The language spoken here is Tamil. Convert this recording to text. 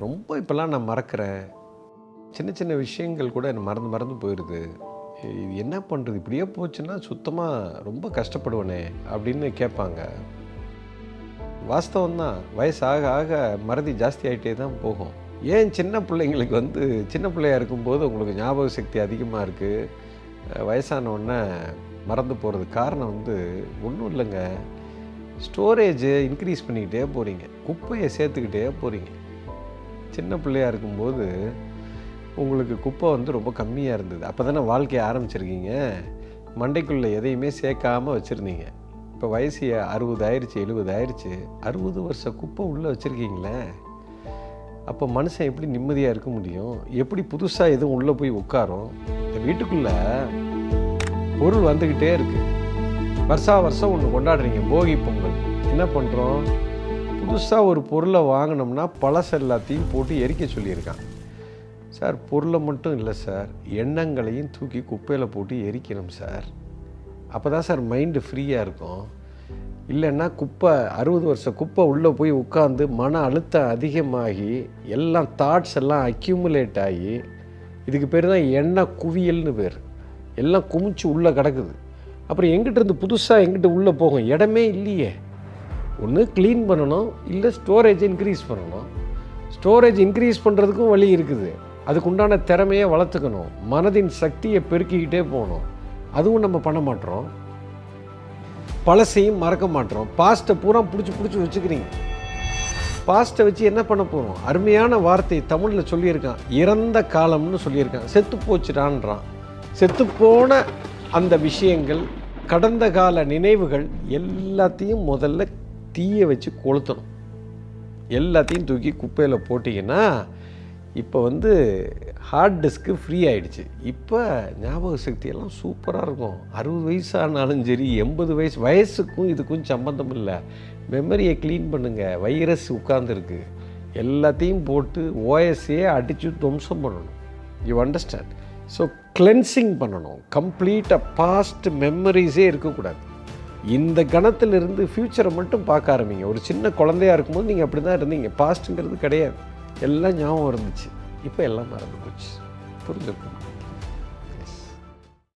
ரொம்ப இப்போல்லாம் நான் மறக்கிறேன். சின்ன சின்ன விஷயங்கள் கூட எனக்கு மறந்து மறந்து போயிடுது. இது என்ன பண்ணுறது, இப்படியே போச்சுன்னா சுத்தமாக ரொம்ப கஷ்டப்படுவேனே அப்படின்னு கேட்பாங்க. வாஸ்தவம் தான், வயசு ஆக ஆக மறதி ஜாஸ்தி ஆகிட்டே தான் போகும். ஏன் சின்ன பிள்ளைங்களுக்கு சின்ன பிள்ளையாக இருக்கும்போது உங்களுக்கு ஞாபக சக்தி அதிகமாக இருக்குது, வயசானவுடனே மறந்து போகிறதுக்கு காரணம் ஒன்றும் இல்லைங்க. ஸ்டோரேஜை இன்க்ரீஸ் பண்ணிக்கிட்டே போகிறீங்க, குப்பையை சேர்த்துக்கிட்டே போகிறீங்க. சின்ன பிள்ளையாக இருக்கும்போது உங்களுக்கு குப்பை ரொம்ப கம்மியாக இருந்தது. அப்போ தானே வாழ்க்கையை ஆரம்பிச்சிருக்கீங்க. மண்டைக்குள்ளே எதையுமே சேர்க்காமல் வச்சுருந்தீங்க. இப்போ வயசு 60 ஆயிடுச்சு, 70 ஆயிடுச்சு, 60 வருஷம் குப்பை உள்ளே வச்சுருக்கீங்களே. அப்போ மனுஷன் எப்படி நிம்மதியாக இருக்க முடியும்? எப்படி புதுசாக எதுவும் உள்ளே போய் உட்காரும்? இந்த வீட்டுக்குள்ளே பொருள் வந்துக்கிட்டே இருக்குது. வருஷம் ஒன்று கொண்டாடுறீங்க, போகி பொங்கல். என்ன பண்ணுறோம்? புதுசாக ஒரு பொருளை வாங்கினோம்னா பழசு எல்லாத்தையும் போட்டு எரிக்க சொல்லியிருக்கான். சார், பொருளை மட்டும் இல்லை சார், எண்ணங்களையும் தூக்கி குப்பையில் போட்டு எரிக்கணும் சார். அப்போ தான் சார் மைண்டு ஃப்ரீயாக இருக்கும். இல்லைன்னா 60 வருஷம் குப்பை உள்ளே போய் உட்காந்து மன அழுத்தம் அதிகமாகி எல்லாம் தாட்ஸ் எல்லாம் அக்யூமுலேட் ஆகி, இதுக்கு பேர் தான் எண்ணெய் குவியல்னு பேர். எல்லாம் குமிச்சு உள்ளே கிடக்குது. அப்புறம் எங்கிட்ட புதுசாக எங்கிட்ட உள்ளே போகும்? இடமே இல்லையே. ஒன்று க்ளீன் பண்ணணும், இல்லை ஸ்டோரேஜ் இன்க்ரீஸ் பண்ணணும். ஸ்டோரேஜ் இன்க்ரீஸ் பண்ணுறதுக்கும் வழி இருக்குது. அதுக்குண்டான திறமையை வளர்த்துக்கணும், மனதின் சக்தியை பெருக்கிக்கிட்டே போகணும். அதுவும் நம்ம பண்ண மாட்டோம். பழசையும் மறக்க மாட்டோம். பாஸ்ட்டை பூரா பிடிச்சி வச்சுக்கிறீங்க. பாஸ்ட்டை வச்சு என்ன பண்ண போகிறோம்? அருமையான வார்த்தை தமிழில் சொல்லியிருக்கான், இறந்த காலம்னு சொல்லியிருக்கான். செத்து போச்சுடான்றான். செத்துப்போன அந்த விஷயங்கள், கடந்த கால நினைவுகள் எல்லாத்தையும் முதல்ல தீயை வச்சு கொளுத்தணும். எல்லாத்தையும் தூக்கி குப்பையில் போட்டிங்கன்னா இப்போ ஹார்ட் டிஸ்க்கு ஃப்ரீ ஆகிடுச்சு. இப்போ ஞாபக சக்தியெல்லாம் சூப்பராக இருக்கும். 60 வயசு ஆனாலும் சரி, 80 வயசுக்கும் இதுக்கும் சம்பந்தம் இல்லை. மெமரியை க்ளீன் பண்ணுங்கள். வைரஸ் உட்கார்ந்துருக்கு, எல்லாத்தையும் போட்டு ஓஎஸ்ஸையே அடித்து துவம்சம் பண்ணணும். You understand? ஸோ கிளென்சிங் பண்ணணும். கம்ப்ளீட்டாக பாஸ்ட் மெமரிஸே இருக்கக்கூடாது. இந்த கணத்திலிருந்து ஃப்யூச்சரை மட்டும் பார்க்க ஆரம்பிங்க. ஒரு சின்ன குழந்தையாக இருக்கும்போது நீங்கள் அப்படி தான் இருந்தீங்க. பாஸ்ட்டுங்கிறது கிடையாது. எல்லாம் ஞாபகம் இருந்துச்சு. இப்போ எல்லாம் மறந்து போச்சு. புரிஞ்சுக்கணும்.